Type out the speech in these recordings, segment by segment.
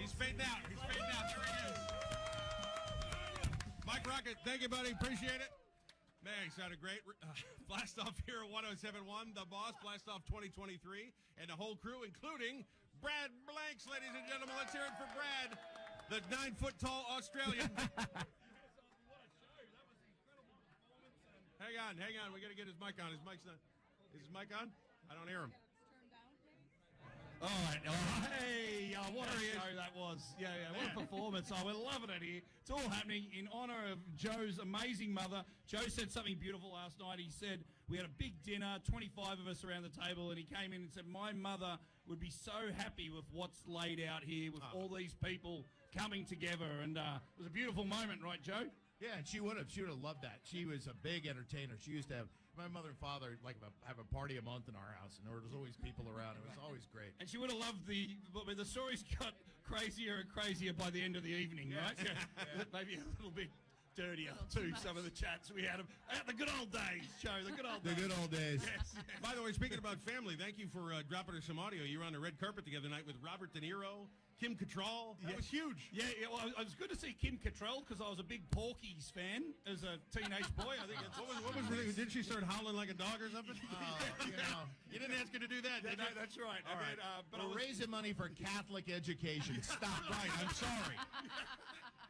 He's fading out. He's fading out. There he is. Mike Rocket, thank you, buddy. Appreciate it. Man, he sounded great. Blast Off here at 107.1, The Boss, Blast Off 2023, and the whole crew, including Brad Blanks, ladies and gentlemen. Let's hear it for Brad, the 9-foot-tall Australian. Hang on. We got to get his mic on. His mic's not. Is his mic on? I don't hear him. All right. Oh, hey, what a show that was. Yeah, what a performance. Oh, we're loving it here. It's all happening in honor of Joe's amazing mother. Joe said something beautiful last night. He said, we had a big dinner, 25 of us around the table, and he came in and said, my mother would be so happy with what's laid out here with all these people coming together. And it was a beautiful moment, right, Joe? Yeah, and she would have loved that. She was a big entertainer. She used to have my mother and father have a party a month in our house, and there was always people around. It was always great. And she would have loved the stories got crazier and crazier by the end of the evening, right? Yeah. Maybe a little bit dirtier too. Some of the chats we had. The good old days, Joe. The good old days. The good old days. Yes. By the way, speaking about family, thank you for dropping us some audio. You were on the red carpet the other night with Robert De Niro, Kim Cattrall. That was huge. Yeah. Well, it was good to see Kim Cattrall because I was a big Porky's fan as a teenage boy. I think what was the thing? Did she start howling like a dog or something? You didn't ask her to do that. No, that's right. All right. But we're raising money for Catholic education. Stop. Right. I'm sorry.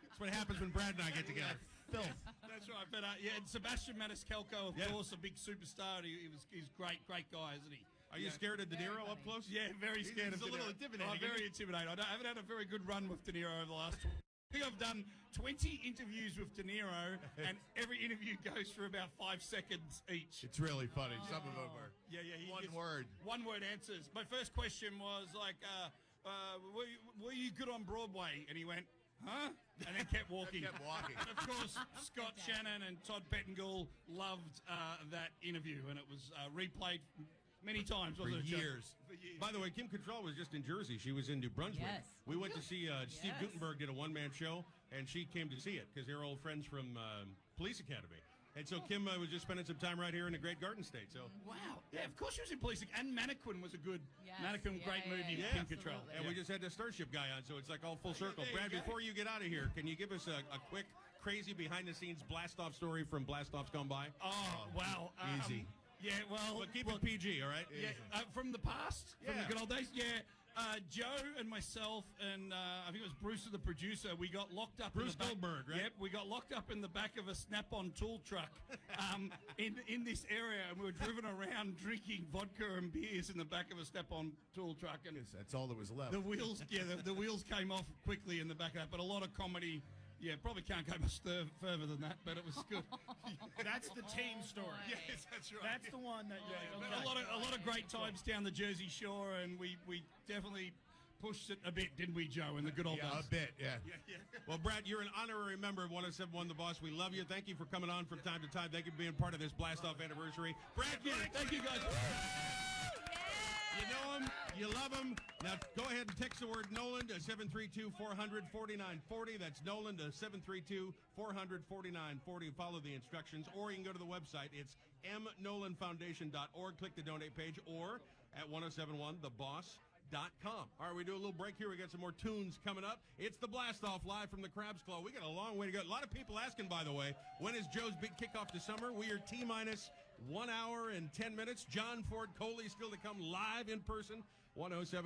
That's what happens when Brad and I get together. Filth. That's right. But and Sebastian Maniscalco, of course, a big superstar. He's great guy, isn't he? Are you scared of De Niro up close? Yeah, very scared of De Niro. He's a little intimidating. Oh, very intimidating. I haven't had a very good run with De Niro over the last I think I've done 20 interviews with De Niro, and every interview goes for about 5 seconds each. It's really funny. Some of them are one word answers. My first question was like, were you good on Broadway? And he went, huh? And then kept walking. Kept walking. And of course, Scott Shannon and Todd Pettengill loved that interview, and it was replayed many times. For years. By the way, Kim Cattrall was just in Jersey. She was in New Brunswick. Yes. We went to see Steve Guttenberg did a one-man show, and she came to see it because they're old friends from Police Academy. And so Kim was just spending some time right here in the Great Garden State. So wow, yeah, of course she was in Police Academy. And Mannequin was a good great movie with Kim Cattrall. And we just had the Starship guy on, so it's like all full circle. Brad, before you get out of here, can you give us a quick, crazy behind-the-scenes blast-off story from Blast-Offs Gone By? Oh, wow. Easy. Yeah, well... But keep it PG, all right? Yeah, from the past, from the good old days, Joe and myself and I think it was Bruce, the producer, we got locked up Bruce in the back, Goldberg, right? Yep, we got locked up in the back of a Snap-on tool truck in this area, and we were driven around drinking vodka and beers in the back of a Snap-on tool truck. And that's all that was left. The wheels, the wheels came off quickly in the back of that, but a lot of comedy. Yeah, probably can't go much further than that, but it was good. That's the team story. Yes, that's right. That's the one that you're like, okay. A lot of great times down the Jersey Shore, and we definitely pushed it a bit, didn't we, Joe, in the good old days? A bit, yeah. Well, Brad, you're an honorary member of 107.1 The Boss. We love you. Thank you for coming on from time to time. Thank you for being part of this Blast-Off anniversary. Brad, thank you, guys. You know him. You love him. Now, go ahead and text the word Nolan to 732-400-4940. That's Nolan to 732-400-4940. Follow the instructions. Or you can go to the website. It's mnolanfoundation.org. Click the donate page. Or at 1071theboss.com. All right, we do a little break here. We got some more tunes coming up. It's the Blast Off live from the Crab's Claw. We got a long way to go. A lot of people asking, by the way, when is Joe's big kickoff to summer? We are T-minus 1 hour and 10 minutes. John Ford Coley still to come live in person. 107.